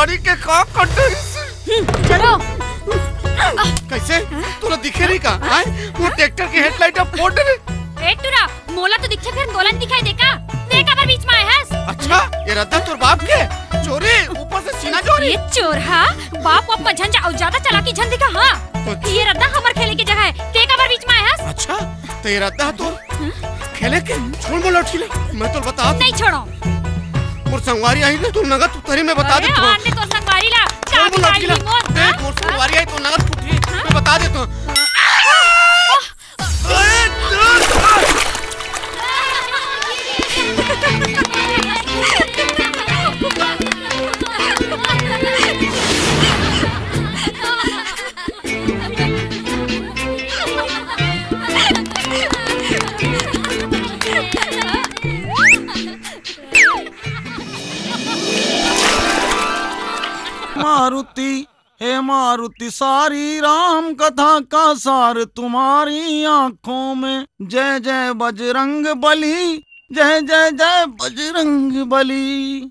गाड़ी के का कंट्रोल। चलो कैसे तोला दिखे नहीं का? वो ट्रैक्टर की हेडलाइट अब फोड़ दे। ए टुरा मोला तो दिखे फिर गोलन दिखाई देका देखा पर बीच में आए हस। अच्छा ये रद्दा तोर बाप के चोरी ऊपर से सीना चोरी। ये चोर हा बाप अप्पा झंझा और ज्यादा चलाकी झन दिखा हां। ये रद्दा हमर खेले की जगह है देखा पर बीच में आए हस। अच्छा तो ये रद्दा तो खेले के छोड़ मोला उठी ले। मैं तो बता नहीं छोड़ो मोर संगवारी आई ले तू नगद उतरी में बता दे तो। आने तो संगवारी ला चाबी गाड़ी मोर देख मोर संगवारी आई तो नगद उठी मैं बता दे तो। मारुति हे मारुति सारी राम कथा का सार तुम्हारी आंखों में। जय जय बजरंग बली जय जय जय बजरंग बली।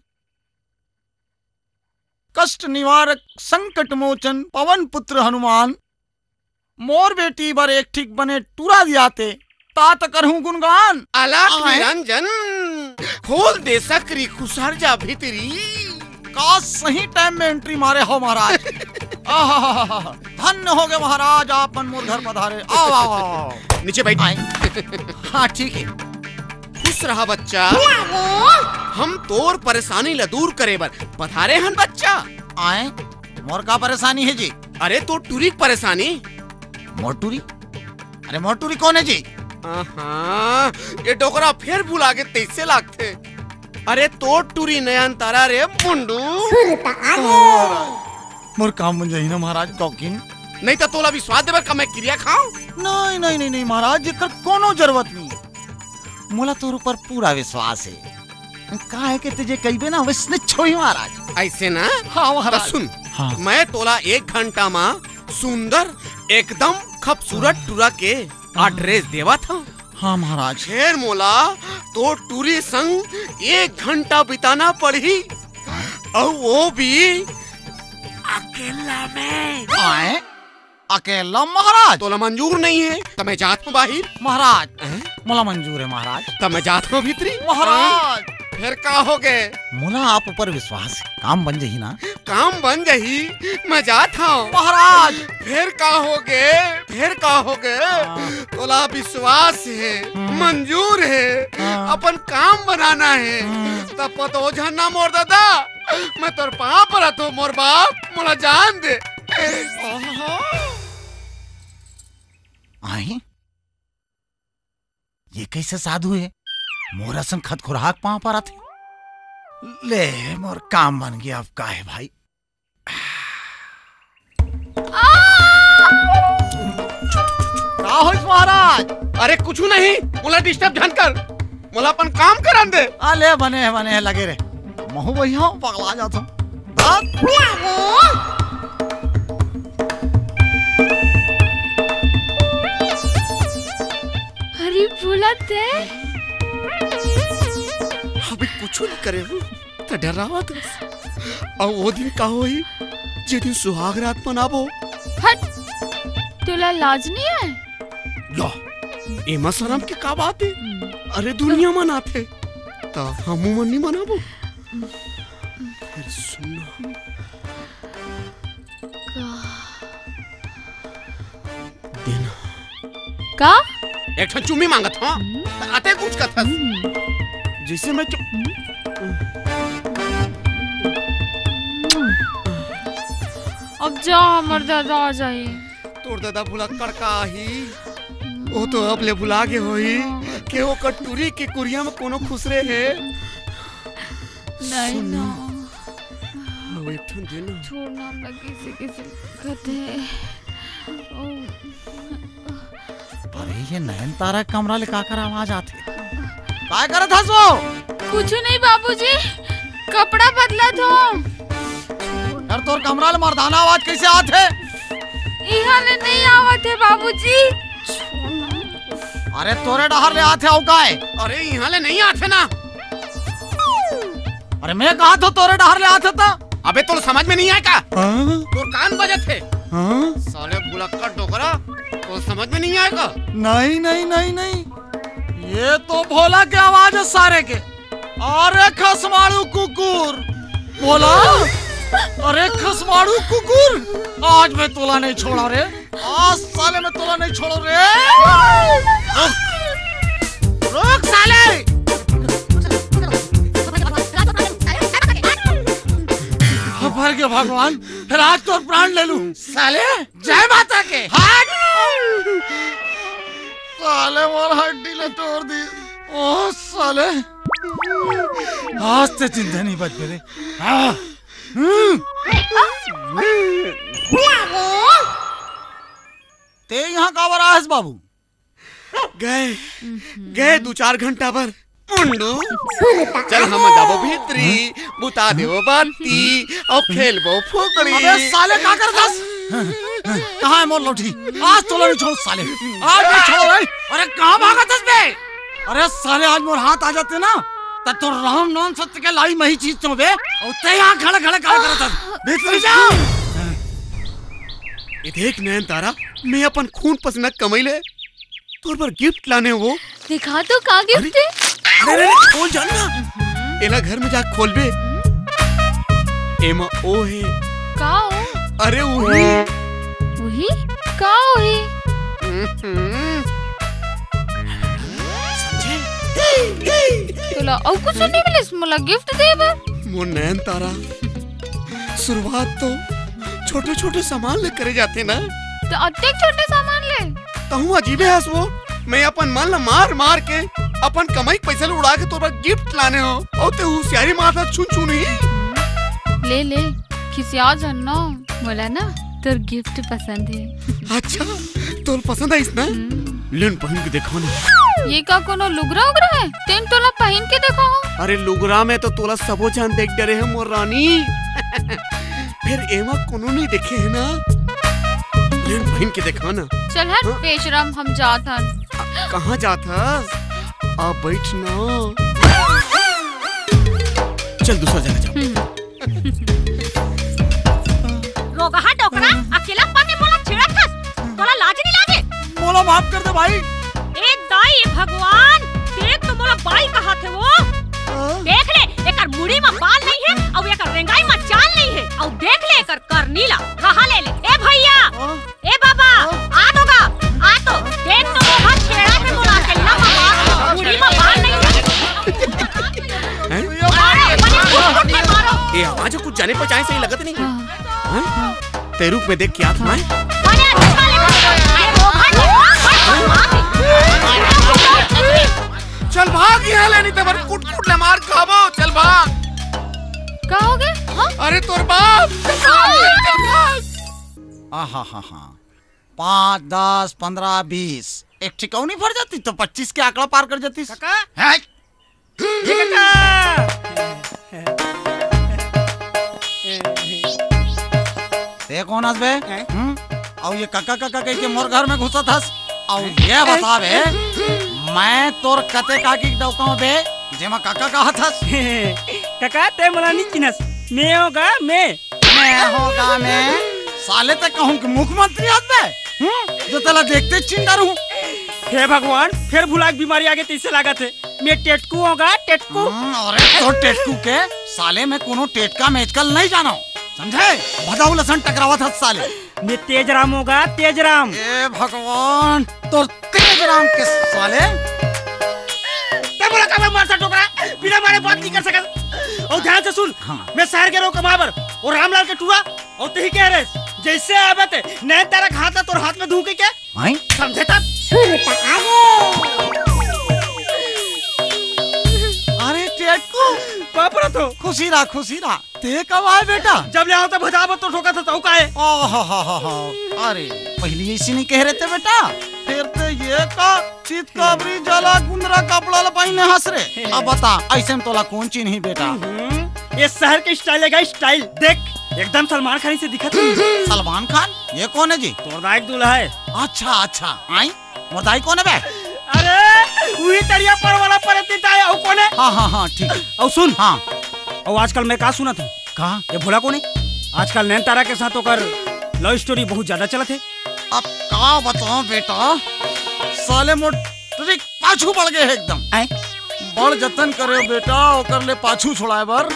कष्ट निवारक संकट मोचन पवन पुत्र हनुमान। मोर बेटी बर एक ठीक बने टूरा दियाते तात करहूं गुणगान। अलख निरंजन खोल दे सकरी खुसर जा भीतरी। का सही टाइम में एंट्री मारे हो महाराज। धन्य हो गए महाराज आपन मोर घर पधारे। आओ आओ आओ नीचे बैठ। हाँ ठीक है। खुश रहा बच्चा हम तोर परेशानी ला दूर करे बर पधारे हन बच्चा। आए मोर का परेशानी है जी? अरे तो टूरी परेशानी। मोटूरी? अरे मोटूरी कौन है जी? ये डोकरा फिर भुला के तैसे लागते। अरे तो टूरी नयन तारा रे मुंडू। मोर काम मुझे ही ना महाराज कौकिन। नहीं तो तोला विश्वास देवर का मैं क्रिया खाऊं। नहीं नहीं नहीं नहीं महाराज जेकर कोनो जरूरत नहीं है। मोला तोर ऊपर पूरा विश्वास है। का है कि तुझे कईबे ना वैसने छोई महाराज। ऐसे ना? हाँ महाराज। तो सुन हाँ। मैं तोला 1 घंटा में सुंदर एकदम खूबसूरत टूरा के एड्रेस देवा था। हाँ महाराज। शेर मोला तो टूरी संग 1 घंटा बिताना पड़ी और वो भी अकेला में। आए अकेला महाराज? तोला मंजूर नहीं है तो मैं जात हूँ बाहर। महाराज मोला मंजूर है महाराज। तो मैं जात हूँ भीतरी। महाराज फिर का हो गए? मोला आप ऊपर विश्वास है काम बन जाही ना? काम बन जाही मैं जात हूँ महाराज। फिर का हो गए? फिर का हो गए? तोला विश्वास है मंजूर है अपन काम बनाना है तब पतो झन्ना मोर दादा मैं तोर पाँव पर तो मोर बाप मोला जान दे। आए ये कैसे साधु है मोरा संग खत खुराक पाँव पर आते। ले मोर काम बन गया अब का है भाई। का होइस महाराज? अरे कुछ नहीं मोला डिस्टर्ब झन कर मोला अपन काम करान दे। ले बने लगे रे महू भैया पगला जाता हूँ। अरे भूलते अभी कुछ नहीं करे हूँ तो डरावा तो। और वो दिन का होई जे दिन सुहाग रात मनाबो। हट तुला लाज नहीं है? लो एमा शर्म की का बात है? अरे दुनिया मनाते तो हम मन नहीं मनाबो। फिर सुनो देना का एक ठन चुम्मी मांगत था आते कुछ का था जैसे मैं अब जा हमर दादा आ जाए। तोर दादा भुला कड़का ही वो तो अब ले बुला के होई के वो कटूरी के कुरिया में कोनो खुसरे है। नहीं ना वो एक ठन देना छोड़ना हम किसी कहते अरे ये नयन तारा कमरा ले का कर आवाज आते काय करत हस वो? कुछ नहीं बाबूजी कपड़ा बदला था। यार तोर कमरा ले मर्दाना आवाज कैसे आते? यहाँ ले नहीं आवत है बाबूजी। अरे तोरे डहर ले आते हो काय? अरे यहाँ ले नहीं आते ना। अरे मैं कहा था तोरे डहर ले आते था। अबे तो समझ में नहीं आएगा? हाँ? तो कान बजे थे हाँ? साले बुलक्कड़ डोकरा, तो समझ में नहीं आएगा? नहीं नहीं नहीं नहीं, ये तो भोला की आवाज है सारे के। अरे खसमाड़ू कुकुर भोला, अरे खसमाड़ू कुकुर, आज मैं तोला नहीं छोड़ा रे, आज साले मैं तोला नहीं छोड़ा रे। रुक साले, भर गया भगवान, फिर आज तो प्राण ले लूं। साले जय माता के। हट साले, मोर हड्डी ले तोड़ दी। ओ साले, आज ते चिंता नहीं बच मेरे। ते यहाँ का बरा है बाबू? गए 2-4 घंटा भर मुंडू। चल हम जाबो भीतरी, बुता देवो बाती और खेलबो फुकड़ी। अबे साले का कर दस? कहाँ है मोर लौठी? आज तो नहीं छोड़ साले, आज नहीं छोड़ रे। अरे कहाँ भागा दस बे? अरे साले आज मोर हाथ आ जाते ना, तब तो राम नाम सत्य के लाई मही चीज तो बे। और ते यहाँ खड़े खड़े क्या करता? भीतर जाओ। ये देख नयन तारा, मैं अपन खून पसीना कमाईले तोर पर गिफ्ट लाने वो। दिखा तो का गिफ्ट है? अरे खोल जानना, एला घर में जा खोल बे। एमा ओ है का हो? अरे वही वही का होई? तोला और कुछ नहीं मिले मोला गिफ्ट देबे? मोर नयन तारा, शुरुआत तो छोटे छोटे सामान ले करे जाते ना, तो अत्ते छोटे सामान ले कहूँ अजीबे हंस वो। मैं अपन मन ला मार मार के अपन कमाई पैसा उड़ा के तोर पर गिफ्ट लाने हो, और ते होशियारी मारता छू छू नहीं। ले ले खिसिया जन्ना, मोला ना तोर गिफ्ट पसंद है। अच्छा तोर पसंद है इसना? लेन पहन के देखो ना। ये का कोनो लुगरा उगरा है? तेन तोला पहन के देखो। अरे लुगरा में तो तोला सबो जान देख डरे है मोर रानी। फिर एमा कोनो नहीं देखे है ना, लेन पहन के देखो ना। चल हट बेशरम, हम जात हन। कहाँ जाता? आप बैठ ना, चल दूसरा जगह जाओ। रोगहा डोकरा, अकेला पानी मोला छिड़क खस, तोला लाज नहीं लागे? मोला माफ कर दे भाई। ए दाई भगवान, देख तो मोला बाई कहा थे वो। देख ले, एकर मुड़ी में बाल नहीं है और एकर रेंगाई में चाल नहीं है, और देख ले एकर करनीला कहाँ ले ले। ए भैया, ए बाबा, आ दोगा, आ तो देख तो मोहा छेड़ा के मोला अकेला मार, मुड़ी में बाल नहीं है। मारो, बने फुट में मारो। ये आवाज कुछ जाने पहचाने से ही लगत नहीं है। तेरे रूप में देख के आत्मा है। बने अच्छा ले चल भाग यहाँ ले, नहीं तो बस कुट कुट ले मार खाबो। चल भाग। क्या हो गया? हाँ? अरे तोर बाप। आहा हा हा, 5, 10, 15, 20 एक ठिकानी भर जाती तो 25 के आंकड़ा पार कर जाती। काका, ते कौन हस बे? और ये काका काका कह के मोर घर में घुसा थस। और ये बता बे, मैं तोर कते काकी डौका बे जेमा काका कहा थस? काका ते मला नहीं चिनस, मैं होगा मैं होगा मैं साले तक कहूँ कि मुख्यमंत्री हस बे, जो तला देखते चिंता रहूं। हे भगवान, फिर भुलाक बीमारी आगे तीसरे लगा थे। मैं टेटकू होगा, टेटकू। अरे तो टेटकू के साले में कोनो टेटका मेचकल नहीं जानो, समझे? भदाऊ लसन टकरावा था साले। मैं तेजराम होगा, तेजराम। ए भगवान, तो तेजराम के साले ते बोला का मैं मारता टोकरा, बिना मारे बात नहीं कर सकता। और ध्यान से सुन, हाँ। मैं शहर के रो कमाबर और रामलाल के टूरा, और तू ही कह रहे जैसे आबत नैन तारा खाता तोर हाथ में धू के क्या समझे तब? अरे टेटकू पापरा तो खुशी रहा ते कब आए बेटा? जब ले आओ तो भजावत तो ठोका था तो का है। अरे पहले ऐसी नहीं कह रहे थे बेटा, फिर ते ये का चित काबरी जला गुंदरा कपड़ा लपाईने हंस रे। अब बता ऐसे में तोला कौन चीज नहीं बेटा? ये शहर के स्टाइल है, स्टाइल देख एकदम सलमान खान से दिखा। सलमान खान? ये कौन है जी? तोरदाई दूल्हा है। अच्छा आई मोरदाई कौन है बे? अरे वही तरिया पर वाला परतिता है, और कौन है? हाँ ठीक। और सुन, हाँ और आजकल मैं क्या सुना था, कहा ये भोला कौन है? आजकल नैन तारा के साथ होकर लव स्टोरी बहुत ज्यादा चलत है। अब का बताऊं बेटा, साले मोट ट्रिक पाछू पड़ गए एकदम। बड़ जतन करे बेटा ओकर ले पाछू छुड़ाए बर,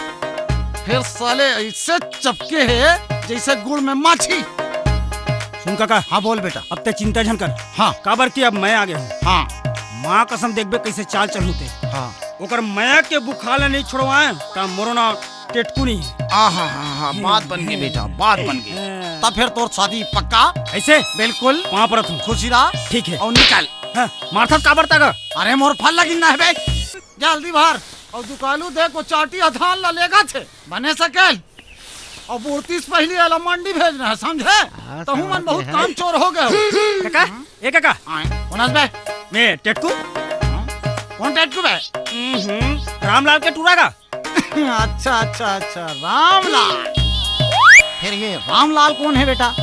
फिर साले ऐसे चपके है जैसे गुड़ में माछी। सुन काका। हाँ बोल बेटा। अब ते चिंता झन कर। हाँ काबर की अब मैं आ गया हूँ। हाँ माँ कसम देखबे कैसे चाल चलूते। हाँ ओकर माया के बुखाला नहीं छोड़वाए ता मोरना टेटकू नहीं। हाँ बात बन गई बेटा, बात बन गई। तब फिर तोर शादी पक्का? ऐसे बिल्कुल वहाँ पर हूँ। खुशी रहा। ठीक है और निकाल। हाँ, माथा काबर तक। अरे मोर फल लगी ना है बे, जल्दी बाहर। और दुकालू देखो चाटी अधान ला लेगा थे बने सकेल। और 32 पहली वाला मंडी भेजना है समझे? तो हूँ मन बहुत काम चोर हो गए। काका ए काका कौन बे? मैं टेटकू। कौन टेटकू बे? रामलाल के टूरा का। अच्छा अच्छा अच्छा रामलाल। फिर ये रामलाल कौन है बेटा?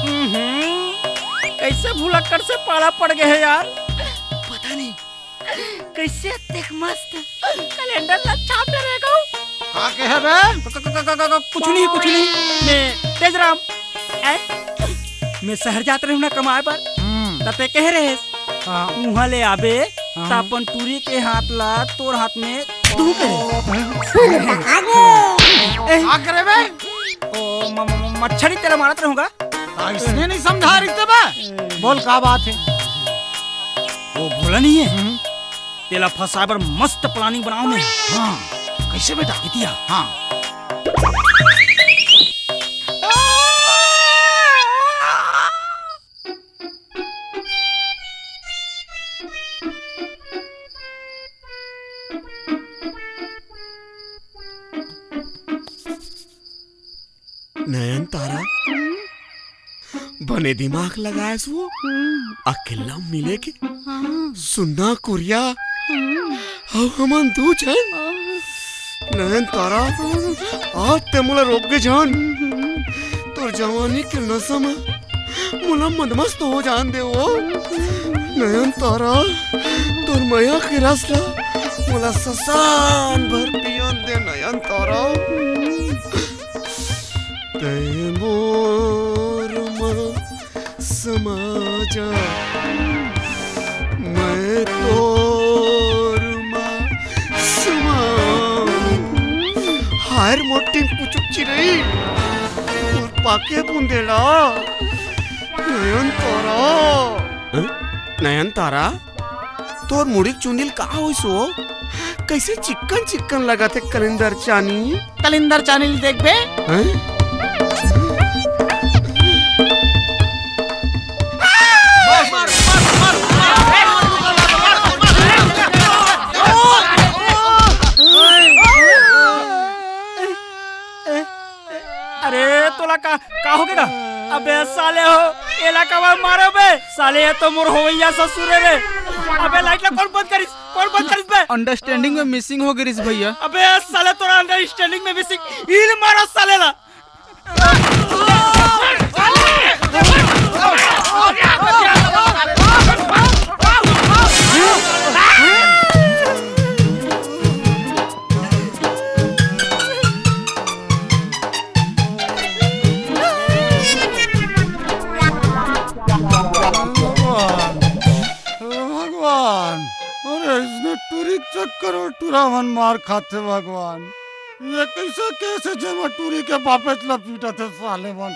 कैसे भुलक्कड़ से पाला पड़ गए है यार, पता नहीं कैसे इतने मस्त कैलेंडर ला छाप रहेगा। का के है बे? कुछ नहीं मैं तेजराम। मैं शहर जात रहूं ना कमाए पर, तते कह रहे वहाँ ले आबे तापन टूरी के हाथ ला तोर हाथ में धू के करे बे? ओ मच्छरी तेरा मारत रहूंगा। इसने नहीं समझा रही थे बे। बोल का बात है? वो भोला नहीं है तेला फंसा पर मस्त प्लानिंग बनाओ मैं। हाँ कैसे बेटा? इतिया हाँ नयन तारा बने दिमाग लगाए वो अकेला मिले के सुनना कुरिया और हमन दू जान। नयन तारा आज ते मुला रोक के जान, तोर जवानी के नशा में मुला मदमस्त हो जान दे वो। नयन तारा तोर माया के रसला मुला ससान भर पियन दे। नयन तारा ते मोर समाजा मैं तोर समा। हायर मोटी पुचुची रही और पाके बुंदेला। नयन तारा नयन तारा तोर मुड़िक चुंदिल का हो सो कैसे चिकन चिकन लगा थे कलिंदर चानी। कलिंदर चानी देख बे। अरे तोला का हो गया? अबे साले हो एला का मारो बे साले, ये तो मोर होवैया ससुर रे। अबे लाइट ला कौन बंद करिस बे? अंडरस्टैंडिंग में मिसिंग हो गई भैया। अबे साले तोरा अंडरस्टैंडिंग में मिसिंग ईल मारो साले ला। चक्कर और टूरावन मार खाते भगवान। ये कैसा कैसे जमा टूरी के बापे लपीटा थे साले मन।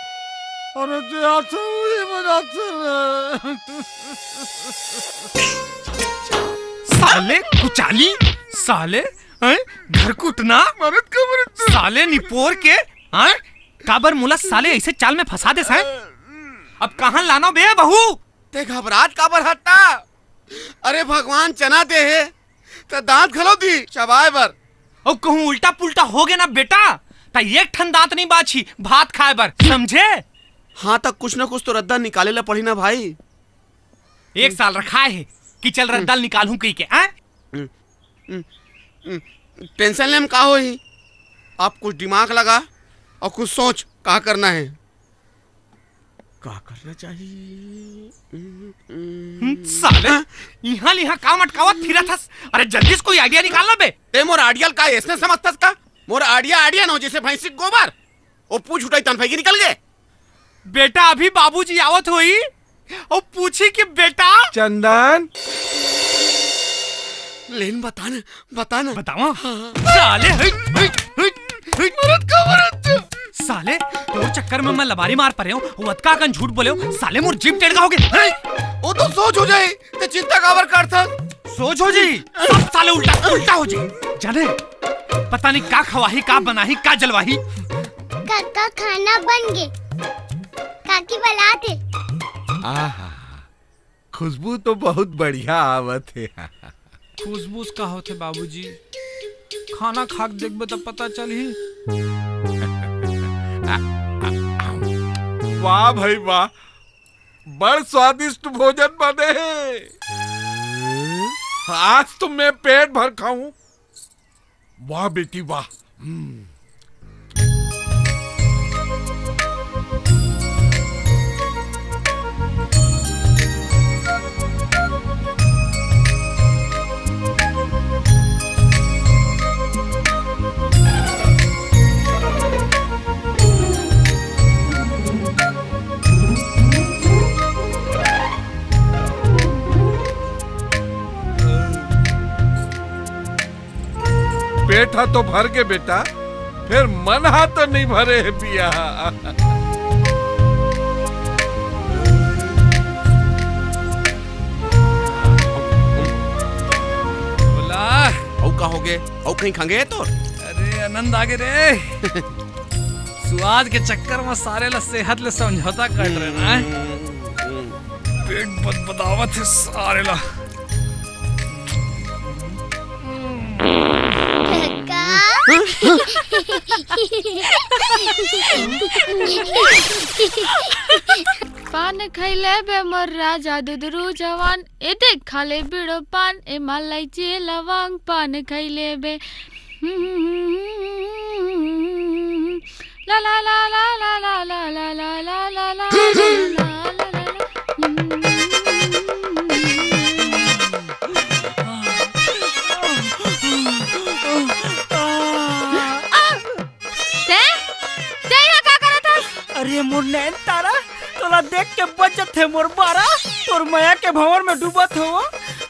अरे जे आछे उही बजा साले कुचाली साले घर कुटना मरद का मरद साले निपोर के काबर मुला साले ऐसे चाल में फंसा दे साहब। अब कहाँ लाना बे बहू? ते घबराहट काबर हटता? अरे भगवान चना दे है तो दांत खलो दी चबाए बर। और कहूँ उल्टा पुल्टा हो गया ना बेटा ता एक ठन दांत नहीं बाछी भात खाए बर, समझे? हाँ तक कुछ ना कुछ तो रद्दा निकाले ला पड़ी ना भाई। 1 साल रखा है कि चल रद्दा निकालूं कहीं के। टेंशन ले हम का हो ही, आप कुछ दिमाग लगा और कुछ सोच क्या करना है, क्या करना चाहिए। साले यहाँ लिहा काम अटकावत फिरा था। अरे जल्दी से कोई आइडिया निकालना बे। ते मोर आइडियल का ऐसने समझतस का? मोर आइडिया नो जैसे भैंसी गोबर। वो पूछ उठाई तन फेंकी निकल गए। बेटा अभी बाबूजी आवत हुई और पूछी कि बेटा चंदन लेन बताना बताना बताओ। साले साले तो चक्कर में मैं लबारी मार पड़े हूँ, वतका कन झूठ बोले हो साले, मोर जीप टेढ़ हो गए। वो तो सोच हो जाए ते चिंता काबर कर था। सोच हो जी सब साले उल्टा उल्टा हो जी। जाने पता नहीं का खवाही का बनाही का जलवाही। काका खाना बन गए, काकी बुलाते। आहा खुशबू तो बहुत बढ़िया आवत है। खुशबू का होते बाबूजी, खाना खा के देखबे तो पता चली। वाह भाई वाह, बड़ स्वादिष्ट भोजन बने हैं। आज तो मैं पेट भर खाऊं। वाह बेटी वाह। पेट तो भर के बेटा, फिर मन हाथ तो नहीं भरे है पिया। बोला औ का हो गए औ कहीं खंगे तो। अरे आनंद आगे रे। स्वाद के चक्कर में सारे ला सेहत ले समझौता कर रहे ना। पेट बदबदावत है सारे ला। पान खैले बे मोर राजा दुदरू जवान, ए देख खाले बिड़ो पान, ए मालाइची लवांग पान खैले बे। ला ला ला ला ला ला ला ला ला ला ला ला। अरे मोर नैन तारा, तोला देख के बचत है मोर बारा, तोर माया के भंवर में डूबत हो।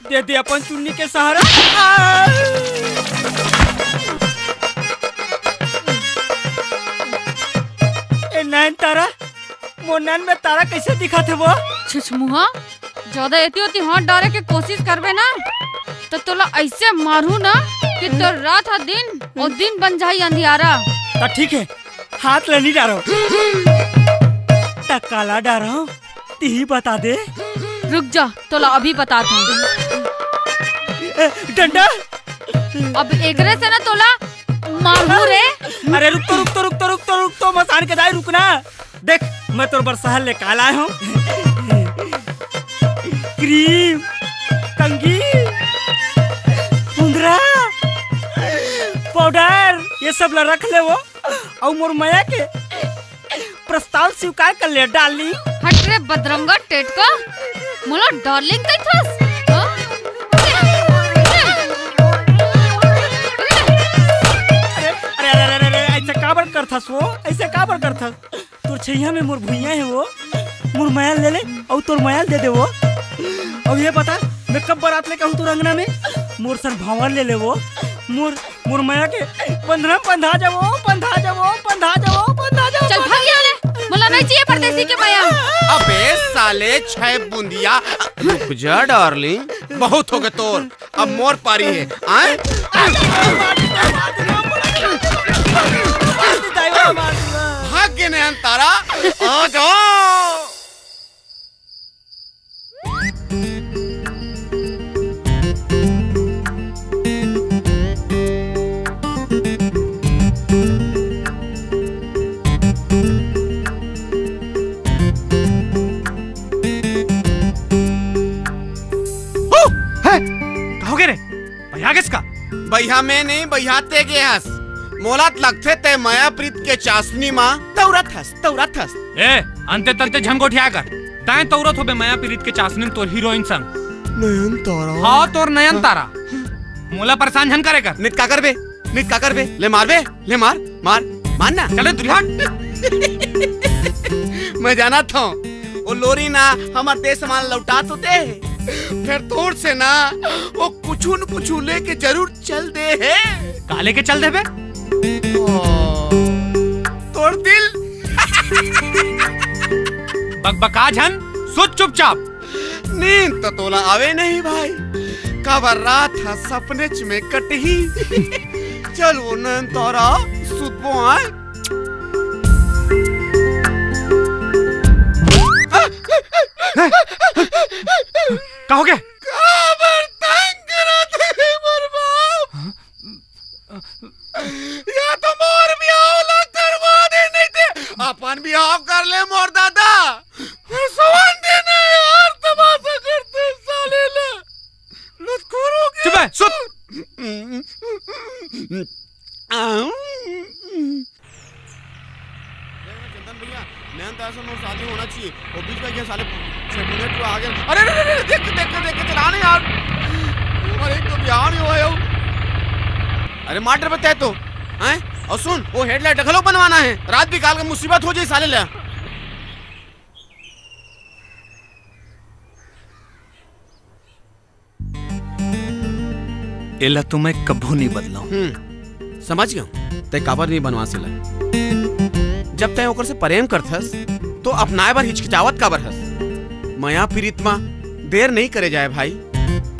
दे दे अपन चुन्नी के सहारा। ए नैन तारा, मोर नैन में तारा कैसे दिखत है वो? छुछमुहा, ज्यादा एती होती हाथ डाले के कोशिश करबे ना तो तोला ऐसे मारू ना कि तोर रात हा दिन और दिन बन जाई अंधियारा। तो ठीक है, हाथ ले नहीं डारो, काला डारो, ती बता दे। रुक जा, तोला अभी बता दूं। डंडा अब एकरे से ना तोला मारू रे। अरे रुक तो मसान के दाई रुकना। देख मैं तोर बर सहल ले काला हूँ। क्रीम, कंगी, मुंदरा, पाउडर ये सब ला रख ले वो। और मोर माया के प्रस्ताव स्वीकार कर ले डार्लिंग। हट रे बदरंगा टेट का, मोला डार्लिंग कई थस। अरे ऐसे काबर कर थस वो, ऐसे काबर कर थस। तोर छैया में मोर भुइया है वो, मोर मायल ले ले और तोर मायल दे दे वो। और ये बता मैं कब बारात लेके आऊँ तोर अंगना में? मोर सर भावर ले ले वो, मोर माया के बंधना बंधा जाओ। चल भाग यहाँ ले, मोला नहीं चाहिए परदेसी के माया। अबे साले छह बूंदिया। रुक जा डार्लिंग, बहुत हो गए तोर, अब मोर पारी है। आए भाग के नैन तारा, आ जाओ। भैया में नहीं भैयाते के हस मोलात लगथे ते माया प्रीत के चाशनी माँ तौरत हस। ए अंते तंते झंगोठिया कर, ताए तौरत होबे माया प्रीत के चाशनी तोर हीरोइन संग। नयन तारा। हाँ तोर नयन तारा। मोला परेशान झन करे कर। नित का करबे ले मारबे, ले मार मारना। चले दुल्हन। मैं जाना था वो लोरी ना हमारे देश सामान लौटा तो दे, फिर तोड़ से ना वो कुछ न कुछ लेके जरूर चल दे है। काले के चल दे बे तोड़ दिल। बकबका झन सोच चुपचाप। नींद तो तोला आवे नहीं भाई, कबर रात था सपने में कटही। चल वो नैन तोरा सुतबो आए। कहोगे या तो मोर बियाह ला करवा दे, नहीं थे अपन बियाह कर ले मोर दादा। सवन देने यार तमाशा करते साले ले लुटखोरों के। चुप है सुत। चंदन भैया नैन तारा से शादी होना चाहिए और बीच में क्या साले 6 मिनट आ गए। अरे देख के चलाने यार, अरे तो बियाह नहीं हुआ यार। अरे माटर पे तय तो हैं, और सुन वो हेडलाइट ढकलो बनवाना है, रात भी काल का मुसीबत हो जाए साले ले। एला तो मैं कभू नहीं बदलाऊं। समझ गया तय काबर नहीं बनवा सिला। जब तय ओकर से प्रेम करथस तो अपनाए बार हिचकिचावत काबर हस। माया प्रीतमा देर नहीं करे जाए भाई,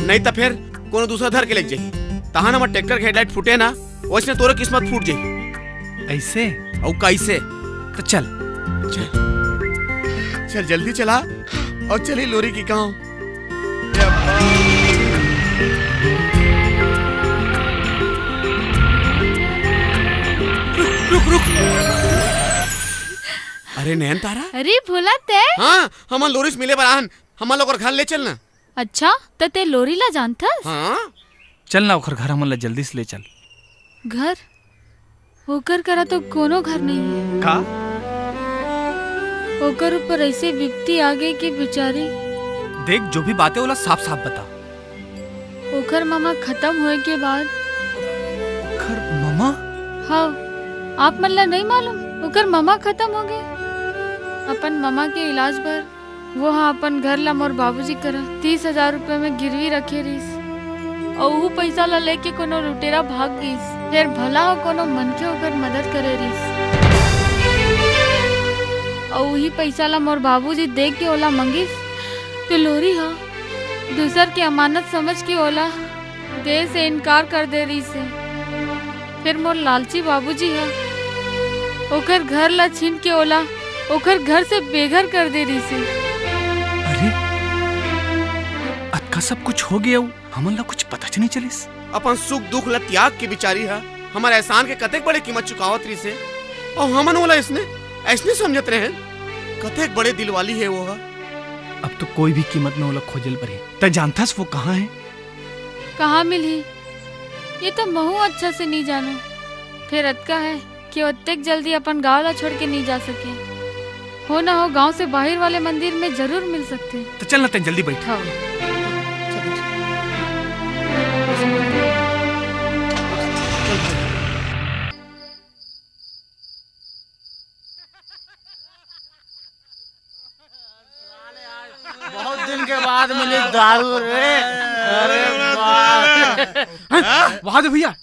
नहीं तो फिर कोनो दूसरा धर के लग जाही। तहां हमार ट्रैक्टर के हेडलाइट फूटे ना, वैसे तोरे किस्मत फूट जाही। ऐसे और कैसे? तो चल चल जल्दी चला और चली लोरी की गांव। रुक। अरे नैन तारा। अरे भोला ते। हाँ हमार लोरी से मिले बराहन, हमार लोग घर ले चलना। अच्छा तो ते लोरी ला जानता? हाँ चल ना ओकर घर हमन ला जल्दी से ले चल। घर ओकर करा तो कोनो घर नहीं है का? ओकर ऊपर ऐसे विपत्ति आ गई कि बेचारी। देख जो भी बातें होला साफ साफ बता। ओकर मामा खत्म होए के बाद। ओकर मामा? हाँ आप मन ला नहीं मालूम, ओकर मामा खत्म हो गए। अपन मामा के इलाज पर वो हाँ अपन घर ला मोर बाबूजी करा 30,000 रुपए में गिरवी रखे रहीस, और वो पैसा ला लेके कोनो लुटेरा भाग गईस। फिर भला हो कोनो मनके ओकर मदद करे रहीस, और वही पैसा ला मोर बाबूजी देख के ओला मंगिस तो लोरी हा दूसर के अमानत समझ के ओला दे से इनकार कर दे रही से। फिर मोर लालची बाबूजी हा ओकर घर ला छीन के ओला ओकर घर से बेघर कर दे रही से। अरे अतका सब कुछ हो गया, हमन ला कुछ पता नहीं चलिस। अपन सुख दुख ला त्याग के बिचारी है, हमारे एहसान के कतेक बड़े कीमत चुकावत रही से, और हमन वाला इसने ऐसने समझत रहे कतेक बड़े दिल वाली है वो है। अब तो कोई भी कीमत में ओला खोजल पड़े। तय जानथस वो कहाँ है? कहाँ मिली ये तो महू अच्छा से नहीं जानो। फिर अतका है कि उतक जल्दी अपन गाँव ला छोड़ के नहीं जा सके। हो ना हो गांव से बाहर वाले मंदिर में जरूर मिल सकते। तो चल ना तय जल्दी बैठ। हाँ। बहुत दिन के बाद मिली दारू रे। अरे वाह दे भैया।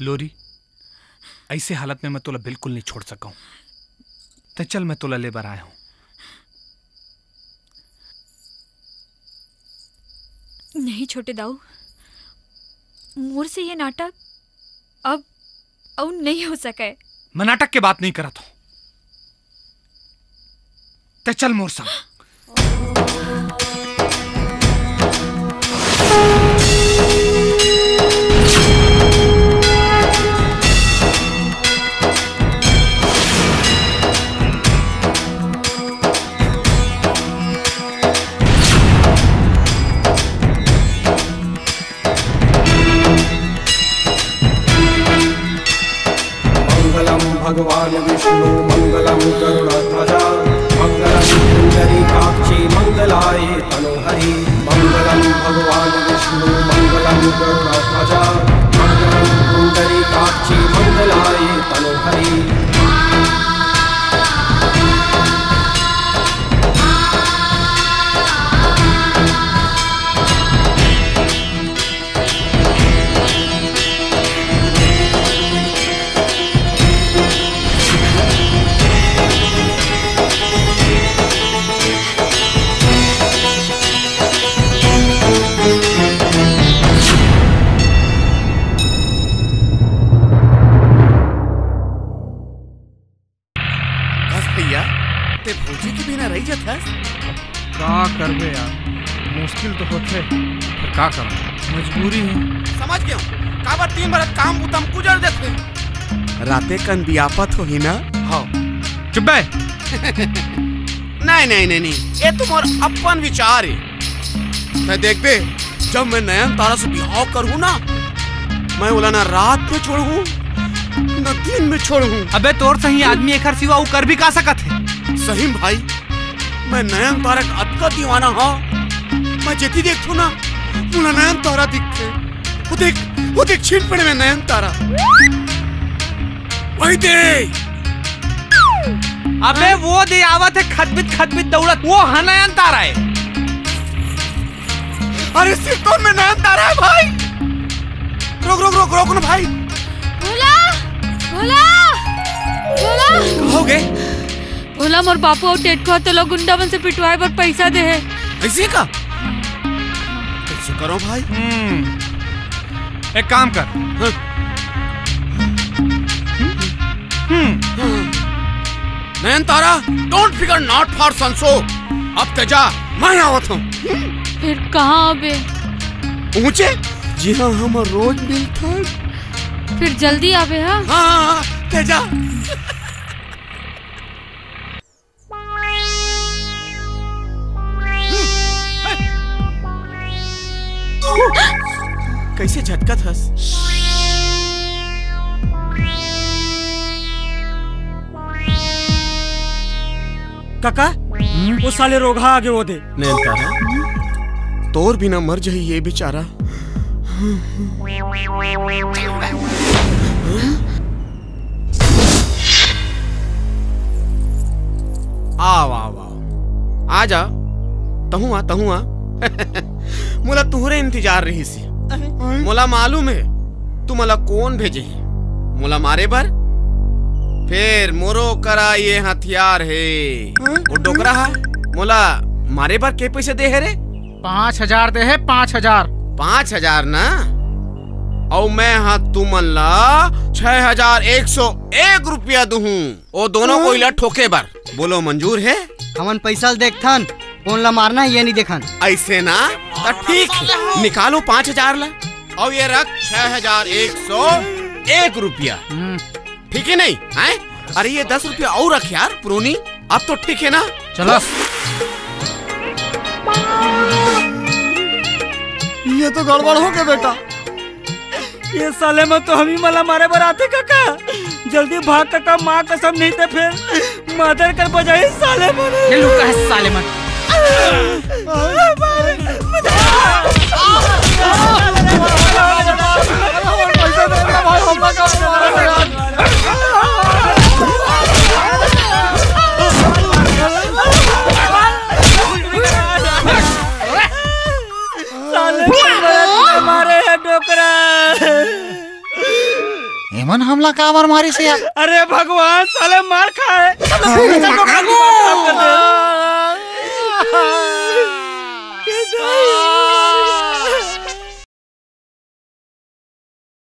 लोरी, ऐसे हालत में मैं तोला बिल्कुल नहीं छोड़ सका हूं। तो चल मैं तोला लेबर आया हूं। नहीं छोटे दाऊ, मोर से ये नाटक अब नहीं हो सका है। मैं नाटक के बात नहीं कर रहा था। तो चल मोर संग। भगवान विष्णु मंगलम गरुड़ध्वजा मंगलम पुंडरीकाक्षी मंगलाय तनोहरि मंगलम भगवान विष्णु मंगलम गरुड़ध्वजा मंगलम पुंडरीकाक्षी मंगलाय तनोहरि। का करबे यार, मुश्किल तो होते, पर का कर, मजबूरी है। समझ गया, काबर 3 बरस काम उतम गुजर देते। राते कन बियापत हो ही ना। हाँ चुप बे। नहीं, ये तुम्हार अपन विचार है। मैं देख बे, जब मैं नयन तारा से बिहाव करूँ ना, मैं बोला ना रात में छोड़ू न दिन में छोड़ू। अबे तोर सही आदमी एक सिवा कर भी का सकत है। सही भाई, मैं नयन तारा का अतका दीवाना हाँ। मैं जेती देखू ना, मुला नयन तारा दिखते। वो देख छीन पड़े में नयन तारा। वही दे। अबे वो दे आवत है खतबित दौड़त, वो है नयन तारा है। अरे सिर्फ तो में नयन तारा है भाई। रोक ना भाई। हो गए बोला मोर बापू और टेटको तो लोग गुंडावन से पिटवाए पर पैसा दे है। ऐसे का कैसे करो भाई? एक काम कर। नयन तारा, डोंट फिगर नॉट फॉर संसो। अब तेजा मैं आवत हूँ। फिर कहाँ अबे? ऊंचे जी हाँ, हम रोज मिलता। फिर जल्दी आवे। हाँ तेजा। कैसे झटका थस? काका वो साले रोगा आगे वो दे। नयन तारा, तोर बिना मर जाही ये बेचारा। आओ आजा। तहु आ। मोला तुहरे इंतजार रही सी। मोला मालूम है तू मला कौन भेजे है। मोला मारे बर फिर मोरो करा ये हथियार है। वो डोकरा है। मोला मारे बर के पैसे दे है रे? 5000 दे है। 5000 5000 ना। और मैं हाँ तुमन ला 6101 रुपया दूहूं। वो दोनों को इला ठोके बर। बोलो मंजूर है? हमन पैसा देखथन, कौन ला मारना है ये नहीं देखन। ऐसे ना तो ठीक है, निकालो 5000 ला और ये रख 6101 रुपया। ठीक है नहीं है? अरे ये 10 रुपया और रख यार पुरोनी। अब तो ठीक है ना? चलो। ये तो गड़बड़ हो गया बेटा। ये साले में तो हम ही मला मारे बराते काका। जल्दी भाग काका, माँ कसम नहीं तो फिर मादर कर बजाई साले मन। ये लुका है साले मन। साले मारे है डोकरा। कौन हमला का बार मारी से यार? अरे भगवान साले मार खाए